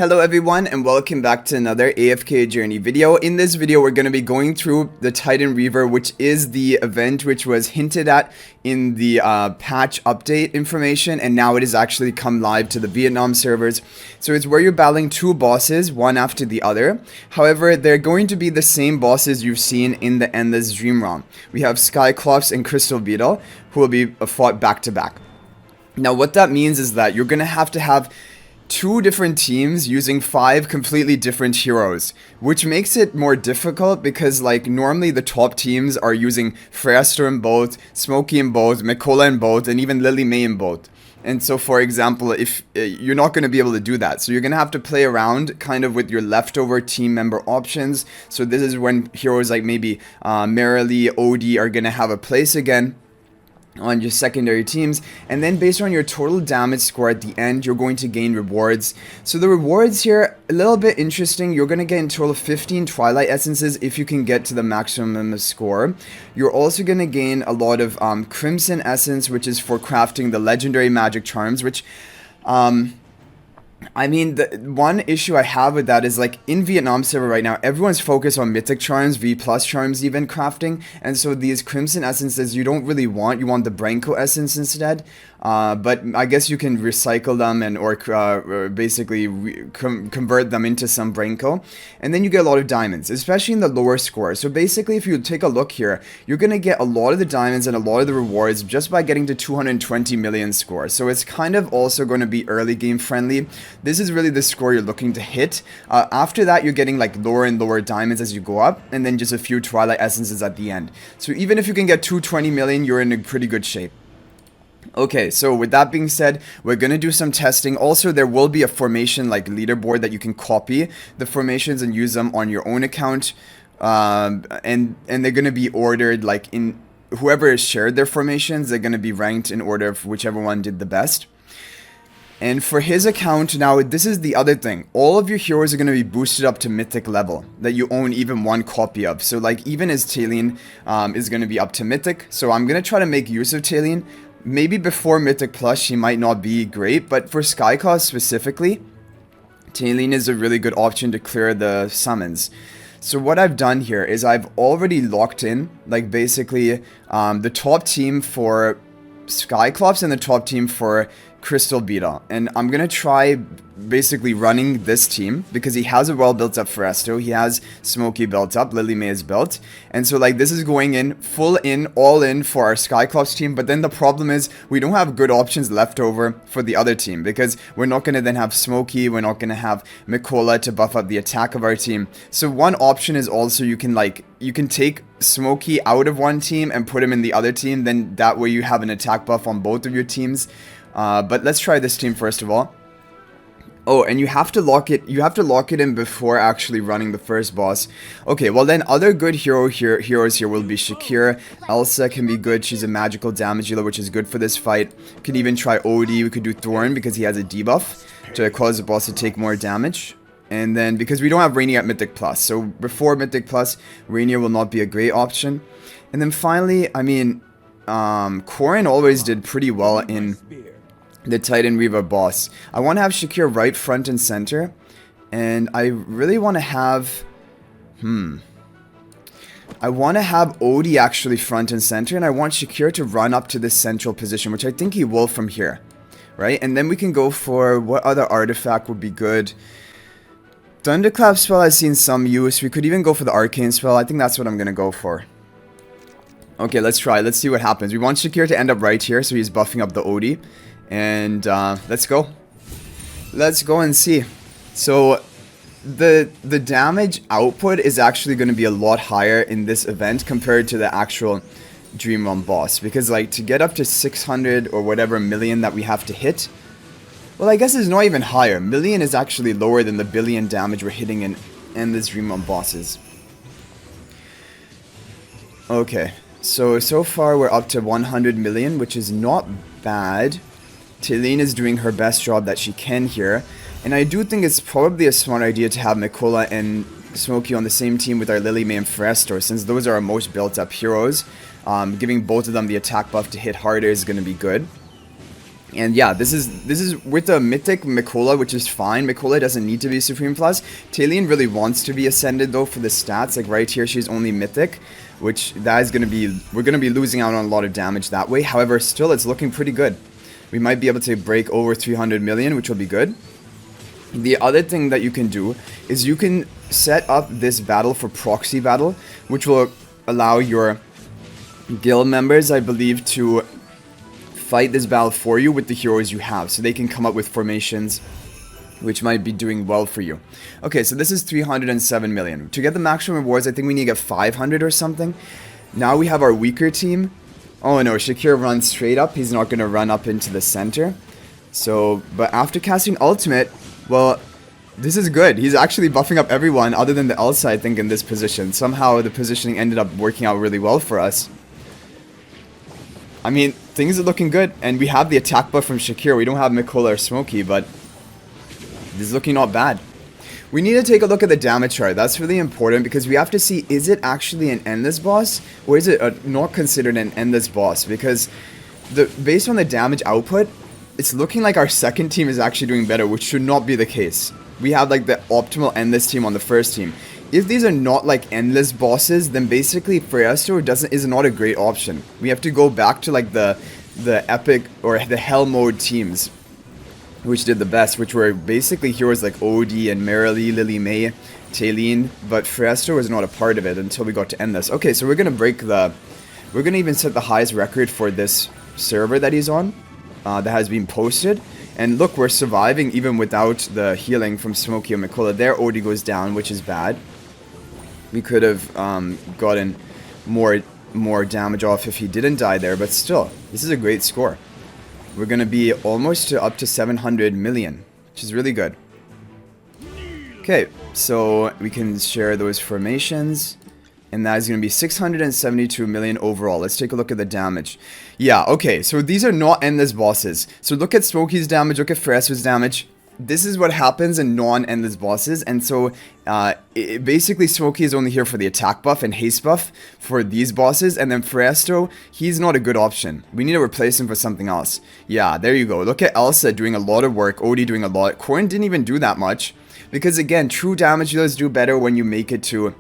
Hello everyone and welcome back to another AFK Journey video. In this video we're going to be going through the Titan Reaver, which is the event which was hinted at in the patch update information, and now it has actually come live to the Vietnam servers. So it's where you're battling two bosses, one after the other. However, they're going to be the same bosses you've seen in the Endless Dream ROM. We have Skyclops and Crystal Beetle, who will be fought back to back. Now what that means is that you're going to have two different teams using 5 completely different heroes, which makes it more difficult because like normally the top teams are using Freyaster in both, Smokey in both, Mikola in both, and even Lily May in both. And so for example, if you're not going to be able to do that, so you're going to have to play around kind of with your leftover team member options. So this is when heroes like maybe Merrily, Odie are going to have a place again on your secondary teams, and then based on your total damage score at the end, you're going to gain rewards. So the rewards here, a little bit interesting. You're going to get in total 15 Twilight Essences if you can get to the maximum score. You're also going to gain a lot of Crimson Essence, which is for crafting the legendary magic charms, which I mean, the one issue I have with that is like in Vietnam server right now, everyone's focused on mythic charms, V+ charms even crafting, and so these Crimson Essences you don't really want. You want the Branko Essence instead, but I guess you can recycle them and or basically convert them into some Branko, and then you get a lot of diamonds, especially in the lower score. So basically if you take a look here, you're going to get a lot of the diamonds and a lot of the rewards just by getting to 220 million score. So it's kind of also going to be early game friendly. This is really the score you're looking to hit. After that, you're getting like lower and lower diamonds as you go up, and then just a few Twilight Essences at the end. So even if you can get 220 million, you're in a pretty good shape. Okay, so with that being said, we're going to do some testing. Also, there will be a formation like leaderboard that you can copy the formations and use them on your own account. And they're going to be ordered like in whoever has shared their formations, they're going to be ranked in order of whichever one did the best. And for his account, now this is the other thing. All of your heroes are going to be boosted up to mythic level that you own even one copy of. So like even his Tailene is going to be up to mythic. So I'm going to try to make use of Tailene. Maybe before mythic plus she might not be great, but for Skyclops specifically, Tailene is a really good option to clear the summons. So what I've done here is I've already locked in like basically the top team for Skyclops and the top team for Crystal Beetle, and I'm gonna try basically running this team because he has a well built up Freyaster, he has Smokey built up, Lily May is built, and so like this is going in full in, all in for our Skyclops team. But then the problem is we don't have good options left over for the other team because we're not gonna then have Smokey, we're not gonna have Mikola to buff up the attack of our team. So one option is also you can take Smokey out of one team and put him in the other team, then that way you have an attack buff on both of your teams. But let's try this team first of all. Oh, and you have to lock it in before actually running the first boss. Okay, well then other good heroes here will be Shakira. Elsa can be good, she's a magical damage dealer, which is good for this fight. You could even try Odie, we could do Thorn because he has a debuff to cause the boss to take more damage. And then because we don't have Rainier at Mythic Plus, so before Mythic Plus, Rainier will not be a great option. And then finally, I mean, Corin always did pretty well in the Titan Reaver boss. I want to have Shakir right front and center, and I really want to have I want to have Odie actually front and center, and I want Shakir to run up to this central position, which I think he will from here, right? And then we can go for what other artifact would be good. Thunderclap spell has seen some use. We could even go for the arcane spell. I think that's what I'm gonna go for. Okay, let's try. Let's see what happens. We want Shakir to end up right here, so he's buffing up the Odie. And let's go. Let's go and see. So the damage output is actually going to be a lot higher in this event compared to the actual Dream Realm boss, because like to get up to 600 or whatever million that we have to hit, well, I guess it's not even higher. Million is actually lower than the billion damage we're hitting in this Dream Realm bosses. Okay, so far we're up to 100 million, which is not bad. Tailene is doing her best job that she can here, and I do think it's probably a smart idea to have Mikola and Smokey on the same team with our Lily May and Freyaster, since those are our most built up heroes. Giving both of them the attack buff to hit harder is going to be good. And yeah, this is with the Mythic Mikola, which is fine. Mikola doesn't need to be Supreme Plus. Talene really wants to be Ascended though for the stats. Like right here, she's only Mythic, which that is gonna be, we're gonna be losing out on a lot of damage that way. However, still it's looking pretty good. We might be able to break over 300 million, which will be good. The other thing that you can do is you can set up this battle for proxy battle, which will allow your guild members, I believe, to fight this battle for you with the heroes you have, so they can come up with formations which might be doing well for you. Okay, so this is 307 million. To get the maximum rewards, I think we need to get 500 or something. Now we have our weaker team. Oh no, Shakir runs straight up. He's not going to run up into the center. So, but after casting ultimate, well, this is good. He's actually buffing up everyone other than the Elsa, I think, in this position. Somehow the positioning ended up working out really well for us. I mean, things are looking good, and we have the attack buff from Shakir. We don't have Mikola or Smokey, but this is looking not bad. We need to take a look at the damage chart. That's really important because we have to see, is it actually an endless boss, or is it not considered an endless boss? Because based on the damage output, it's looking like our second team is actually doing better, which should not be the case. We have like the optimal endless team on the first team. If these are not like endless bosses, then basically Freyasto is not a great option. We have to go back to like the epic or the hell mode teams, which did the best, which were basically heroes like Odie and Merrily, Lily May, Talene, but Freyasto was not a part of it until we got to endless. Okay, so we're gonna we're gonna even set the highest record for this server that he's on, that has been posted. And look, we're surviving even without the healing from Smokey or Mikola. There, Odie goes down, which is bad. We could have gotten more damage off if he didn't die there, but still, this is a great score. We're going to be almost up to 700 million, which is really good. Okay, so we can share those formations, and that is going to be 672 million overall. Let's take a look at the damage. Yeah, okay, so these are not endless bosses. So look at Smokey's damage, look at Freyasto's damage. This is what happens in non-endless bosses, and so basically Smokey is only here for the attack buff and haste buff for these bosses, and then Freyasto, he's not a good option. We need to replace him for something else. Yeah, there you go. Look at Elsa doing a lot of work, Odie doing a lot. Corrin didn't even do that much, because again, true damage dealers do better when you make it to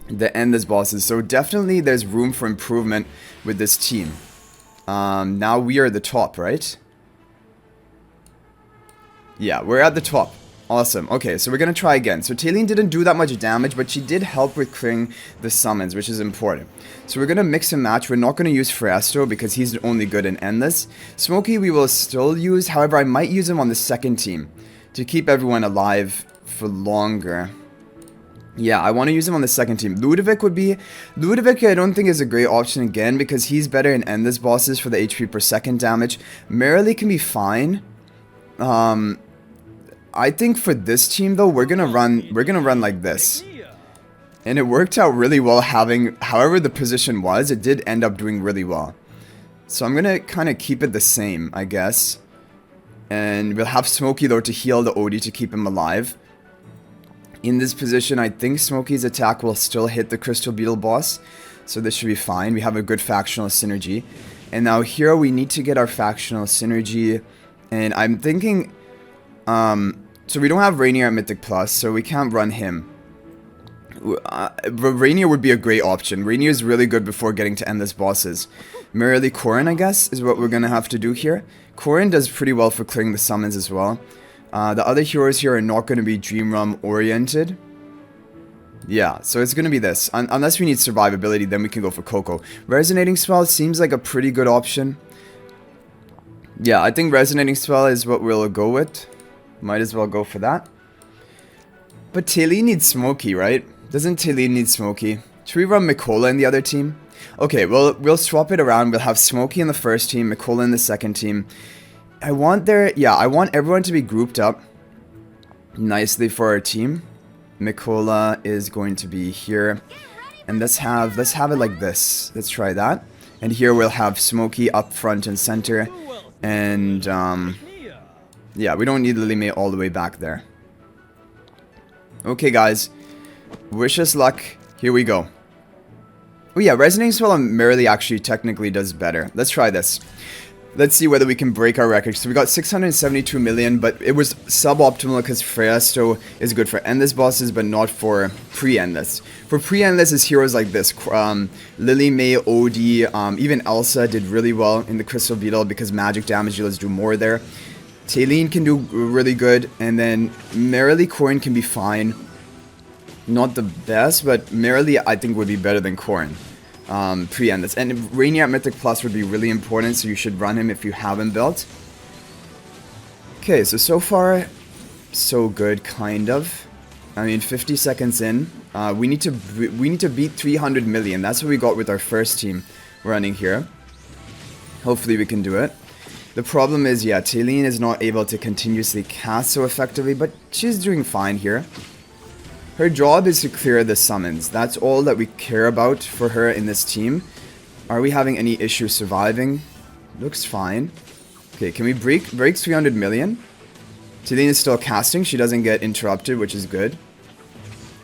the endless bosses. So definitely there's room for improvement with this team. Now we are at the top, right? Yeah, we're at the top. Awesome. Okay, so we're going to try again. So Talene didn't do that much damage, but she did help with clearing the summons, which is important. So we're going to mix and match. We're not going to use Freyasto because he's only good in Endless. Smokey we will still use. However, I might use him on the second team to keep everyone alive for longer. Yeah, I want to use him on the second team. Ludovic I don't think is a great option again because he's better in Endless bosses for the HP per second damage. Merrily can be fine. I think for this team though, we're gonna run like this. And it worked out really well having, however the position was, it did end up doing really well. So I'm gonna kind of keep it the same, I guess. And we'll have Smokey though to heal the Odie to keep him alive. In this position, I think Smokey's attack will still hit the Crystal Beetle boss. So this should be fine. We have a good factional synergy. And now here we need to get our factional synergy. And I'm thinking, so we don't have Rainier at Mythic Plus, so we can't run him. Rainier would be a great option. Rainier is really good before getting to endless bosses. Merrily Corrin, I guess, is what we're going to have to do here. Corrin does pretty well for clearing the summons as well. The other heroes here are not going to be Dream Realm oriented. Yeah, so it's going to be this. Unless we need survivability, then we can go for Coco. Resonating Spell seems like a pretty good option. Yeah, I think Resonating Spell is what we'll go with. Might as well go for that. But Talene needs Smokey, right? Doesn't Talene need Smokey? Should we run Mikola in the other team? Okay, well, we'll swap it around. We'll have Smokey in the first team, Mikola in the second team. I want everyone to be grouped up nicely for our team. Mikola is going to be here. And let's have it like this. Let's try that. And here we'll have Smokey up front and center. And, yeah, we don't need Lily May all the way back there. Okay, guys. Wish us luck. Here we go. Oh, yeah, Resonating Spell on Merrily actually technically does better. Let's try this. let's see whether we can break our record. So we got 672 million, but it was suboptimal because Freyasto is good for endless bosses, but not for pre-endless. For pre-endless is heroes like this. Lily May, Odie, even Elsa did really well in the Crystal Beetle because magic damage dealers do more there. Taylene can do really good, and then Merrily Corrin can be fine. Not the best, but Merrily I think would be better than Corrin. Pre-endless. And Rainier at Mythic Plus would be really important, so you should run him if you haven't built. Okay, so far, so good, kind of. I mean, 50 seconds in. We need to beat 300 million. That's what we got with our first team running here. Hopefully we can do it. The problem is, yeah, Taylene is not able to continuously cast so effectively, but she's doing fine here. Her job is to clear the summons. That's all that we care about for her in this team. Are we having any issues surviving? Looks fine. Okay, can we break 300 million? Taylene is still casting. She doesn't get interrupted, which is good.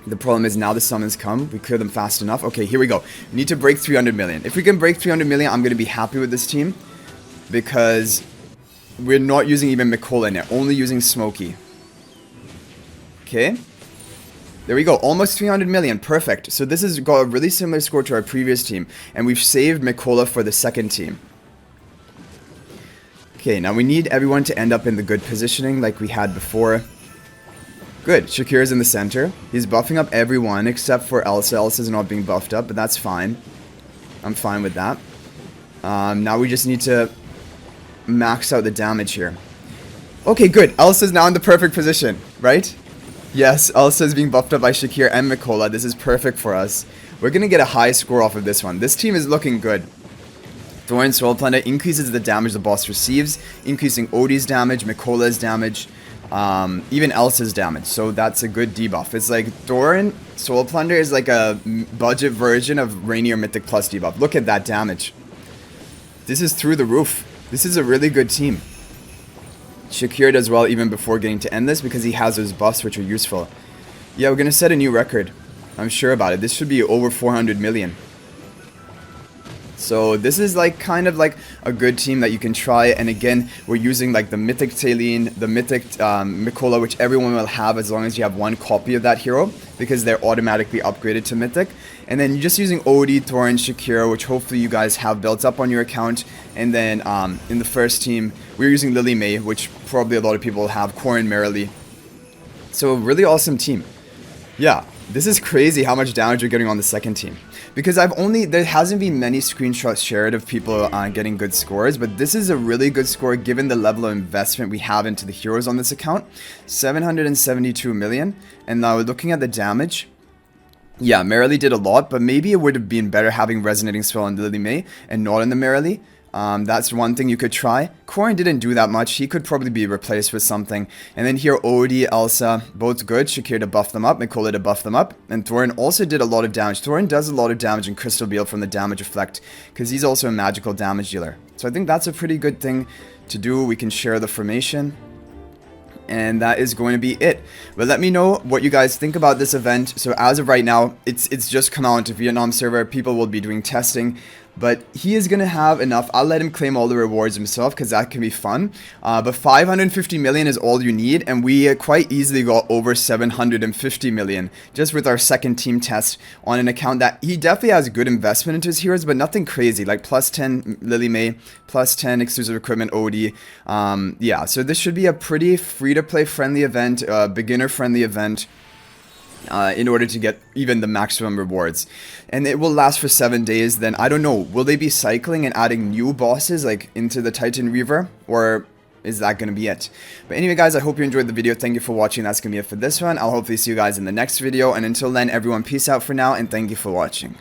The problem is now the summons come. We clear them fast enough. Okay, here we go. We need to break 300 million. If we can break 300 million, I'm going to be happy with this team. Because we're not using even Mikola in it. Only using Smokey. Okay. There we go, almost 300 million, perfect. So this has got a really similar score to our previous team, and we've saved Mikola for the second team. Okay, now we need everyone to end up in the good positioning like we had before. Good, Shakir's in the center. He's buffing up everyone except for Elsa. Elsa's not being buffed up, but that's fine. I'm fine with that. Now we just need to max out the damage here. Okay, good, Elsa's now in the perfect position, right? Yes, Elsa is being buffed up by Shakir and Mikola. This is perfect for us. We're going to get a high score off of this one. This team is looking good. Thorin Soul Plunder increases the damage the boss receives, increasing Odie's damage, Mikola's damage, even Elsa's damage. So that's a good debuff. It's like Thorin Soul Plunder is like a budget version of Rainier Mythic Plus debuff. Look at that damage. This is through the roof. This is a really good team. Shakir does well even before getting to Endless because he has those buffs which are useful. Yeah, we're going to set a new record. I'm sure about it. This should be over 400 million. So this is like kind of like a good team that you can try. And again, we're using like the Mythic Taylene, the Mythic Mikola, which everyone will have as long as you have one copy of that hero, because they're automatically upgraded to Mythic. And then you're just using Odie, Thorin, Shakira, which hopefully you guys have built up on your account. And then in the first team, we're using Lily May, which probably a lot of people have, Corrin Merrily. So a really awesome team. Yeah, this is crazy how much damage you're getting on the second team. Because there hasn't been many screenshots shared of people getting good scores, but this is a really good score given the level of investment we have into the heroes on this account. 772 million. And now looking at the damage, yeah, Merrily did a lot, but maybe it would have been better having Resonating Spell on Lily May and not on the Merrily. That's one thing you could try. Corrin didn't do that much. He could probably be replaced with something. And then here, Odie, Elsa, both good. Shakir to buff them up, Mikola to buff them up. And Thorin also did a lot of damage. Thorin does a lot of damage in Crystal Beetle from the damage effect, because he's also a magical damage dealer. So I think that's a pretty good thing to do. We can share the formation. And that is going to be it. But let me know what you guys think about this event. So as of right now, it's just come out to Vietnam server. People will be doing testing. But he is going to have enough. I'll let him claim all the rewards himself because that can be fun. But 550 million is all you need. And we quite easily got over 750 million just with our second team test on an account that he definitely has good investment into his heroes, but nothing crazy. Like plus 10 Lily May, plus 10 exclusive equipment Odie. Yeah, so this should be a pretty free-to-play friendly event, beginner-friendly event. In order to get even the maximum rewards. And it will last for 7 days. Then I don't know, will they be cycling and adding new bosses like into the Titan Reaver, or is that going to be it? But anyway guys, I hope you enjoyed the video. Thank you for watching. That's going to be it for this one. I'll hopefully see you guys in the next video, and until then everyone, peace out for now, and thank you for watching.